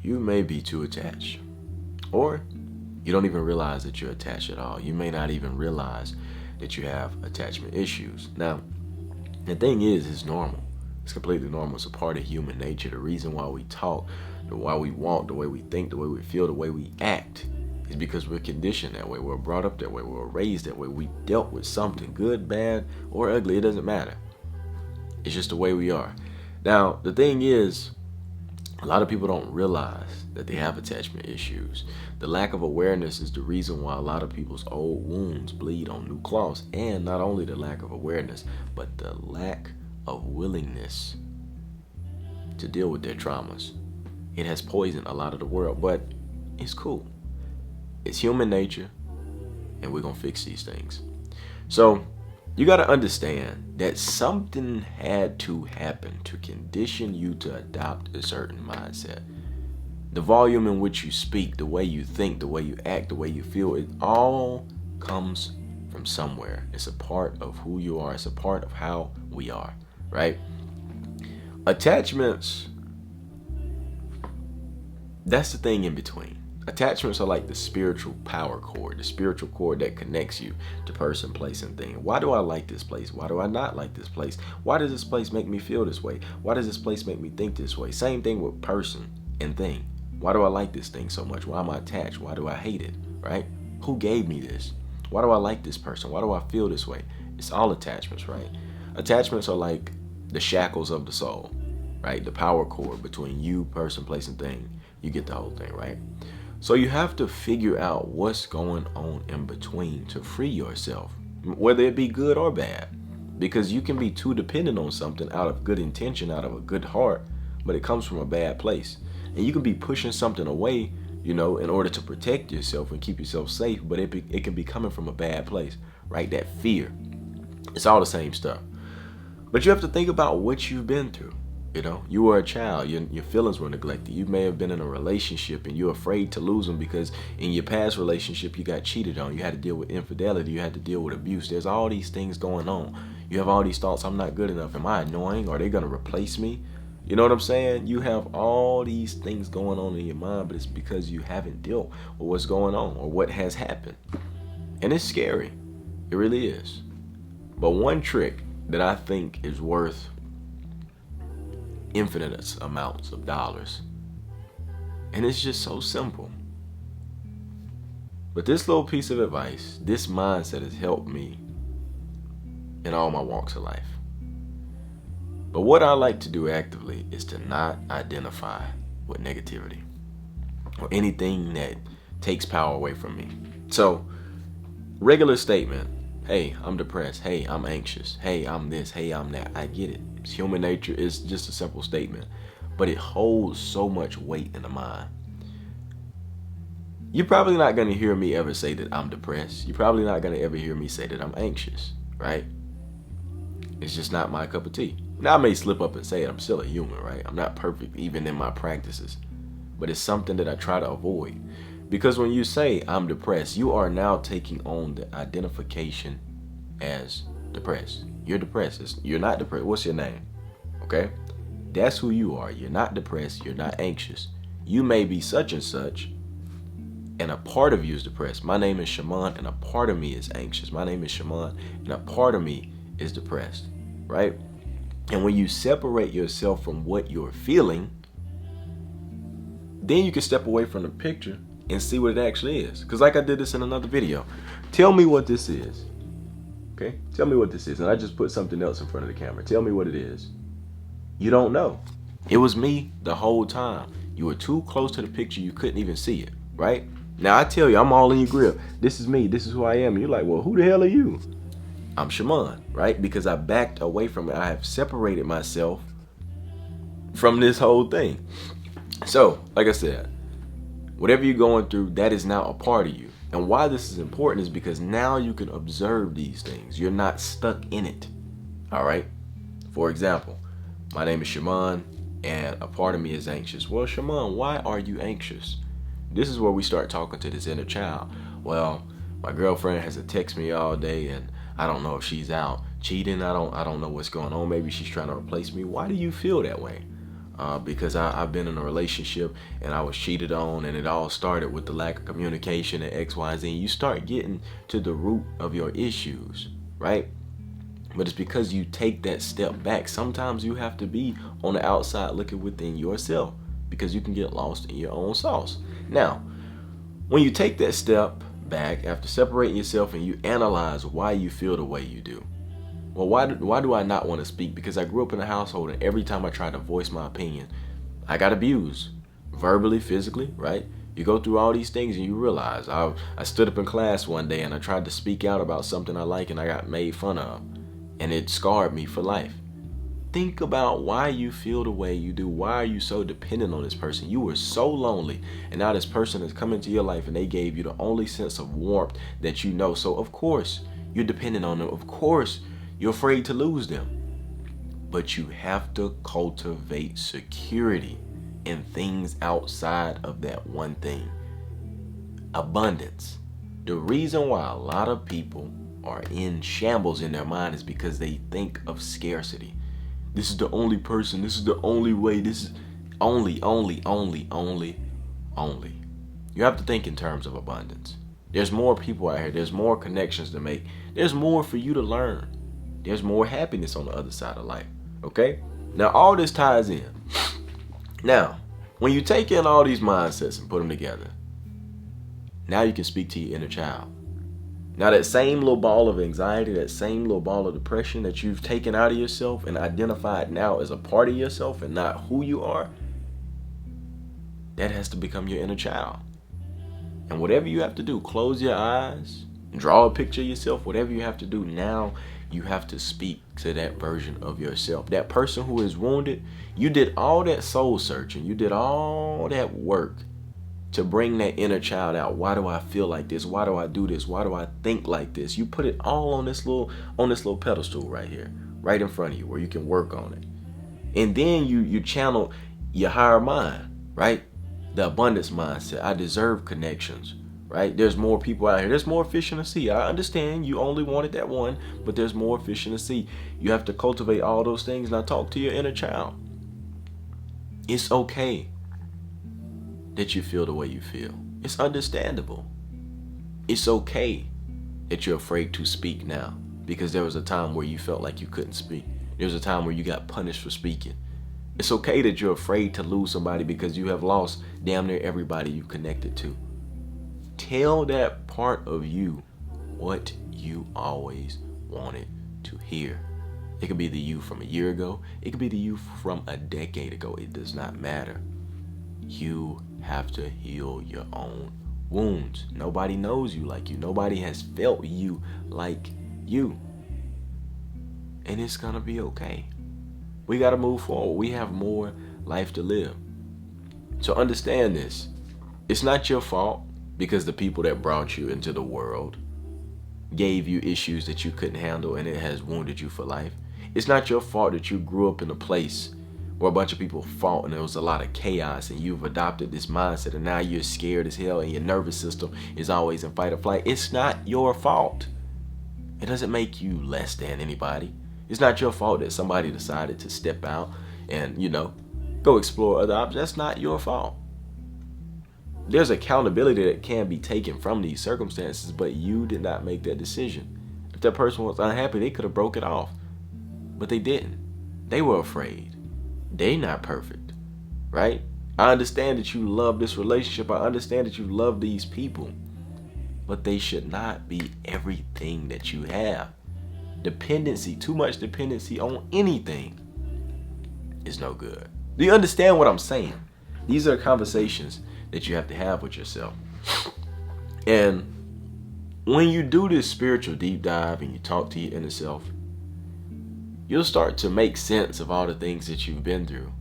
you may be too attached. Or you don't even realize that you're attached at all. You may not even realize that you have attachment issues. Now, the thing is, it's normal. It's completely normal. It's a part of human nature. The reason why we talk, why we walk, the way we think, the way we feel, the way we act is because we're conditioned that way. We're brought up that way. We were raised that way. We dealt with something, good, bad, or ugly. It doesn't matter. It's just the way we are. Now, the thing is, a lot of people don't realize that they have attachment issues. The lack of awareness is the reason why a lot of people's old wounds bleed on new cloths. And not only the lack of awareness, but the lack of willingness to deal with their traumas. It has poisoned a lot of the world, but it's cool. It's human nature, and we're going to fix these things. So you got to understand that something had to happen to condition you to adopt a certain mindset. The volume in which you speak, the way you think, the way you act, the way you feel, it all comes from somewhere. It's a part of who you are. It's a part of how we are, right? Attachments, that's the thing in between. Attachments are like the spiritual power cord, the spiritual cord that connects you to person, place, and thing. Why do I like this place? Why do I not like this place? Why does this place make me feel this way? Why does this place make me think this way? Same thing with person and thing. Why do I like this thing so much? Why am I attached? Why do I hate it, right? Who gave me this? Why do I like this person? Why do I feel this way? It's all attachments, right? Attachments are like the shackles of the soul, right? The power cord between you, person, place, and thing. You get the whole thing, right? So you have to figure out what's going on in between to free yourself, whether it be good or bad, because you can be too dependent on something out of good intention, out of a good heart, but it comes from a bad place. And you can be pushing something away, in order to protect yourself and keep yourself safe, but it can be coming from a bad place, right? That fear. It's all the same stuff. But you have to think about what you've been through. You were a child, your feelings were neglected. You may have been in a relationship and you're afraid to lose them because in your past relationship you got cheated on. You had to deal with infidelity. You had to deal with abuse. There's all these things going on. You have all these thoughts. I'm not good enough. Am I annoying? Are they going to replace me? You know what I'm saying? You have all these things going on in your mind, but it's because you haven't dealt with what's going on or what has happened. And it's scary. It really is. But one trick that I think is worth infinite amounts of dollars, and it's just so simple, but this little piece of advice, this mindset has helped me in all my walks of life. But what I like to do actively is to not identify with negativity or anything that takes power away from me. So regular statement, hey, I'm depressed, hey, I'm anxious, hey, I'm this, hey, I'm that. I get it. It's human nature. It's just a simple statement, but it holds so much weight in the mind. You're probably not going to hear me ever say that I'm depressed. You're probably not going to ever hear me say that I'm anxious, right? It's just not my cup of tea. Now I may slip up and say it. I'm still a human, right? I'm not perfect even in my practices, but it's something that I try to avoid. Because when you say I'm depressed, you are now taking on the identification as depressed. You're depressed. You're not depressed. What's your name? Okay? That's who you are. You're not depressed. You're not anxious. You may be such and such, and a part of you is depressed. My name is Shimon, and a part of me is anxious. My name is Shimon, and a part of me is depressed, right? And when you separate yourself from what you're feeling, then you can step away from the picture and see what it actually is. Because like I did this in another video. Tell me what this is. Okay? Tell me what this is. And I just put something else in front of the camera. Tell me what it is. You don't know. It was me the whole time. You were too close to the picture. You couldn't even see it, right? Now I tell you, I'm all in your grip. This is me. This is who I am. And you're like, well, who the hell are you? I'm Shimon, right? Because I backed away from it. I have separated myself from this whole thing. So, like I said, whatever you're going through, that is now a part of you. And why this is important is because now you can observe these things. You're not stuck in it. All right? For example, my name is Shimon, and a part of me is anxious. Well, Shimon, why are you anxious? This is where we start talking to this inner child. Well, my girlfriend has to text me all day, and I don't know if she's out cheating. I don't know what's going on. Maybe she's trying to replace me. Why do you feel that way? because I've been in a relationship and I was cheated on, and it all started with the lack of communication and X, Y, Z. You start getting to the root of your issues, right? But it's because you take that step back. Sometimes you have to be on the outside looking within yourself, because you can get lost in your own sauce. Now, when you take that step back after separating yourself and you analyze why you feel the way you do. Well, why do I not want to speak? Because I grew up in a household, and every time I tried to voice my opinion, I got abused, verbally, physically, right? You go through all these things and you realize I stood up in class one day and I tried to speak out about something I like, and I got made fun of, and it scarred me for life. Think about why you feel the way you do. Why are you so dependent on this person? You were so lonely, and now this person has come into your life and they gave you the only sense of warmth that you know. So of course you're dependent on them. Of course you're afraid to lose them. But you have to cultivate security in things outside of that one thing. Abundance. The reason why a lot of people are in shambles in their mind is because they think of scarcity. This is the only person. This is the only way. This is only. You have to think in terms of abundance. There's more people out here. There's more connections to make. There's more for you to learn. There's more happiness on the other side of life. Okay? Now, all this ties in. Now, when you take in all these mindsets and put them together, now you can speak to your inner child. Now, that same little ball of anxiety, that same little ball of depression that you've taken out of yourself and identified now as a part of yourself and not who you are, that has to become your inner child. And whatever you have to do, close your eyes, draw a picture of yourself, whatever you have to do, now you have to speak to that version of yourself. That person who is wounded, you did all that soul searching, you did all that work to bring that inner child out. Why do I feel like this? Why do I do this? Why do I think like this? You put it all on this little pedestal right here, right in front of you, where you can work on it. And then you channel your higher mind, right? The abundance mindset. I deserve connections, right? There's more people out here. There's more fish in the sea. I understand you only wanted that one, but there's more fish in the sea. You have to cultivate all those things. Now talk to your inner child. It's okay that you feel the way you feel. It's understandable. It's okay that you're afraid to speak now, because there was a time where you felt like you couldn't speak. There was a time where you got punished for speaking. It's okay that you're afraid to lose somebody because you have lost damn near everybody you connected to. Tell that part of you what you always wanted to hear. It could be the you from a year ago. It could be the you from a decade ago. It does not matter. You have to heal your own wounds. Nobody knows you like you. Nobody has felt you like you. And it's gonna be okay. We gotta move forward. We have more life to live. So understand this. It's not your fault because the people that brought you into the world gave you issues that you couldn't handle, and it has wounded you for life. It's not your fault that you grew up in a place where a bunch of people fought and there was a lot of chaos, and you've adopted this mindset, and now you're scared as hell and your nervous system is always in fight or flight. It's not your fault. It doesn't make you less than anybody. It's not your fault that somebody decided to step out and, go explore other options. That's not your fault. There's accountability that can be taken from these circumstances, but you did not make that decision. If that person was unhappy, they could have broke it off, but they didn't. They were afraid. They not perfect, right? I understand that you love this relationship. I understand that you love these people, but they should not be everything that you have. Dependency, too much dependency on anything is no good. Do you understand what I'm saying? These are conversations that you have to have with yourself. And when you do this spiritual deep dive and you talk to your inner self, you'll start to make sense of all the things that you've been through.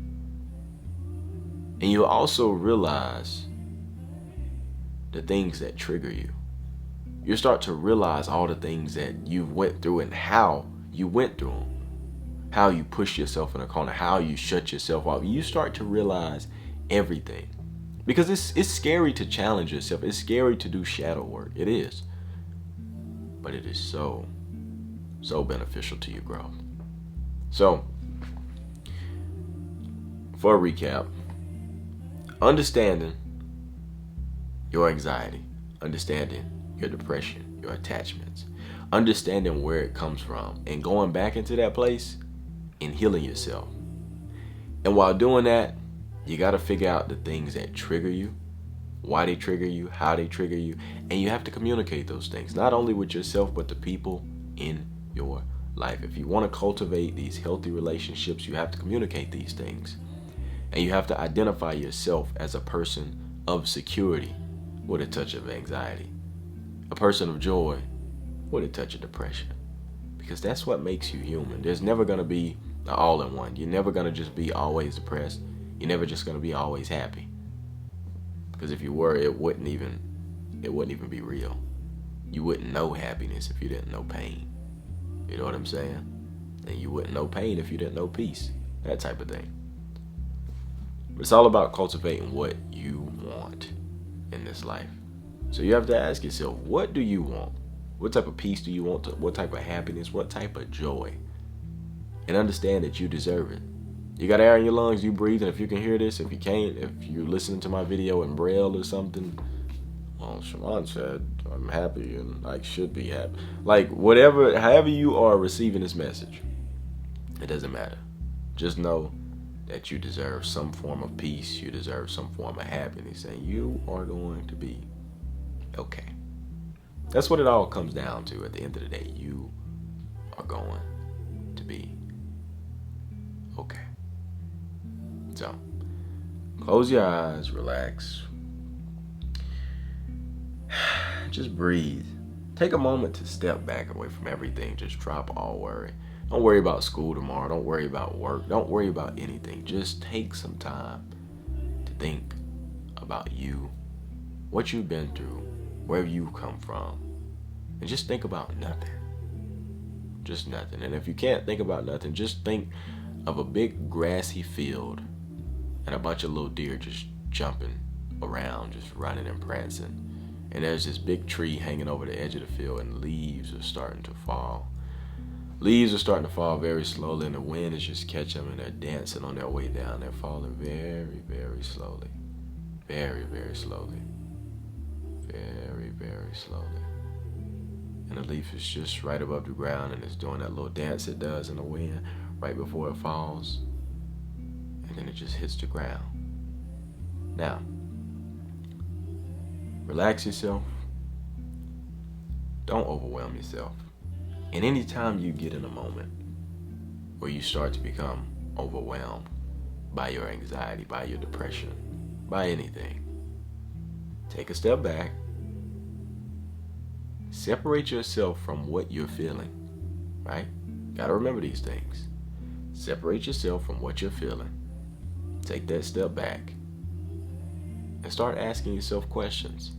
And you'll also realize the things that trigger you. You'll start to realize all the things that you went through and how you went through them. How you pushed yourself in a corner, how you shut yourself off. You start to realize everything. Because it's scary to challenge yourself. It's scary to do shadow work. It is. But it is so beneficial to your growth. So, for a recap, understanding your anxiety, understanding your depression, your attachments, understanding where it comes from, and going back into that place and healing yourself. And while doing that, you got to figure out the things that trigger you, why they trigger you, how they trigger you, and you have to communicate those things, not only with yourself, but the people in your life. If you want to cultivate these healthy relationships, you have to communicate these things. And you have to identify yourself as a person of security with a touch of anxiety, a person of joy with a touch of depression, because that's what makes you human. There's never going to be an all-in-one. You're never going to just be always depressed. You're never just going to be always happy, because if you were, it wouldn't even be real. You wouldn't know happiness if you didn't know pain. You know what I'm saying? And you wouldn't know pain if you didn't know peace. That type of thing. But it's all about cultivating what you want in this life. So you have to ask yourself, what do you want? What type of peace do you want? What type of happiness? What type of joy? And understand that you deserve it. You got air in your lungs, you breathe, and if you can hear this, if you can't, if you're listening to my video in Braille or something, well, Shimon said, I'm happy and I should be happy. Like, whatever, however you are receiving this message, it doesn't matter. Just know that you deserve some form of peace, you deserve some form of happiness, and you are going to be okay. That's what it all comes down to at the end of the day. You are going to be okay. So, close your eyes, relax. Just breathe. Take a moment to step back away from everything. Just drop all worry. Don't worry about school tomorrow. Don't worry about work. Don't worry about anything. Just take some time to think about you, what you've been through, where you come from, and just think about nothing. Just nothing. And if you can't think about nothing, just think of a big grassy field and a bunch of little deer just jumping around, just running and prancing. And there's this big tree hanging over the edge of the field, and leaves are starting to fall. Leaves are starting to fall very slowly, and the wind is just catching them, and they're dancing on their way down. They're falling very, very slowly. Very, very slowly. Very, very slowly. And the leaf is just right above the ground, and it's doing that little dance it does in the wind right before it falls. And then it just hits the ground. Now, relax yourself. Don't overwhelm yourself. And anytime you get in a moment where you start to become overwhelmed by your anxiety, by your depression, by anything, take a step back. Separate yourself from what you're feeling, right? Gotta remember these things. Separate yourself from what you're feeling. Take that step back and start asking yourself questions.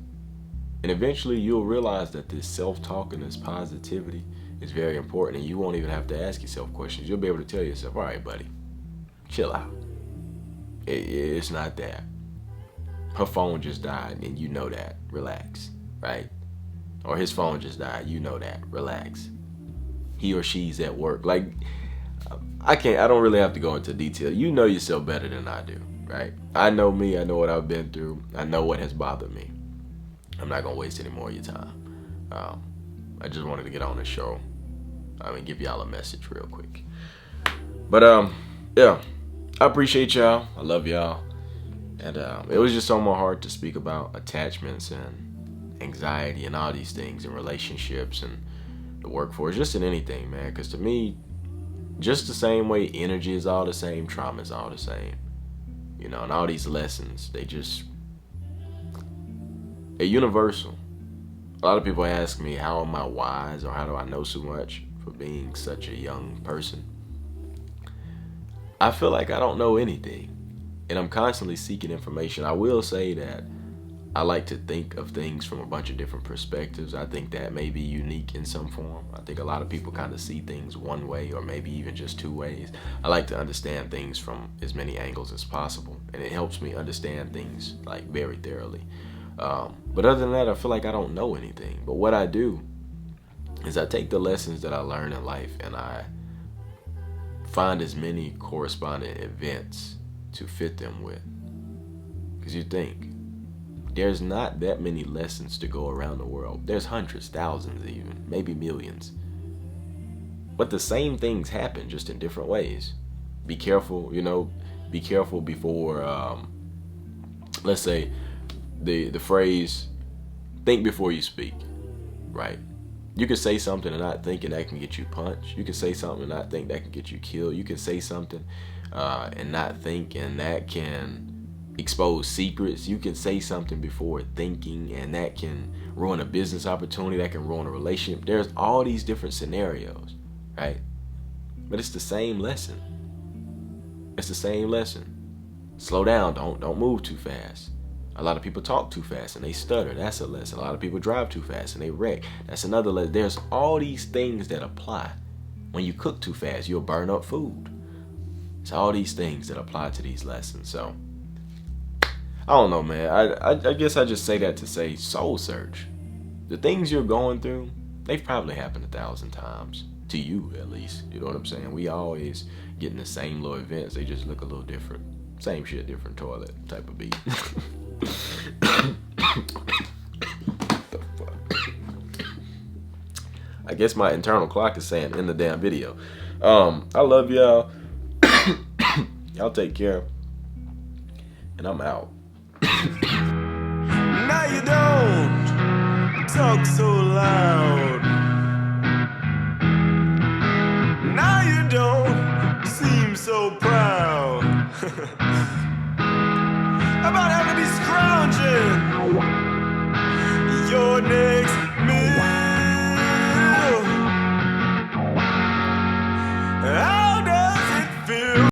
And eventually you'll realize that this self-talk and this positivity is very important, and you won't even have to ask yourself questions. You'll be able to tell yourself, all right, buddy, chill out. It's not that. Her phone just died, and you know that. Relax, right? Or his phone just died, you know that. Relax. He or she's at work. Like, I don't really have to go into detail. You know yourself better than I do, right? I know me, I know what I've been through. I know what has bothered me. I'm not gonna waste any more of your time. I just wanted to get on the show. Give y'all a message real quick. But yeah, I appreciate y'all. I love y'all. And it was just on my heart to speak about attachments and anxiety and all these things and relationships and the workforce, just in anything, man. Because to me, just the same way energy is all the same, trauma is all the same. You know, and all these lessons, they're universal. A lot of people ask me, how am I wise, or how do I know so much for being such a young person? I feel like I don't know anything, and I'm constantly seeking information. I will say that I like to think of things from a bunch of different perspectives. I think that may be unique in some form. I think a lot of people kind of see things one way, or maybe even just two ways. I like to understand things from as many angles as possible, and it helps me understand things like very thoroughly. But other than that, I feel like I don't know anything. But what I do is I take the lessons that I learn in life, and I find as many corresponding events to fit them with. Because you think, there's not that many lessons to go around the world. There's hundreds, thousands even, maybe millions. But the same things happen, just in different ways. Be careful, be careful before, let's say, the phrase, think before you speak, right? You can say something and not think, and that can get you punched. You can say something and not think, that can get you killed. You can say something and not think, and that can expose secrets. You can say something before thinking, and that can ruin a business opportunity, that can ruin a relationship. There's all these different scenarios, right? But it's the same lesson. It's the same lesson. Slow down. Don't move too fast. A lot of people talk too fast and they stutter. That's a lesson. A lot of people drive too fast and they wreck. That's another lesson. There's all these things that apply. When you cook too fast, you'll burn up food. It's all these things that apply to these lessons. So, I don't know, man. I guess I just say that to say soul search. The things you're going through, they've probably happened 1,000 times. To you, at least. You know what I'm saying? We always getting the same little events. They just look a little different. Same shit, different toilet type of beat. I guess my internal clock is saying end the damn video. I love y'all. Y'all take care. And I'm out. Now you don't talk so loud. Now you don't seem so proud.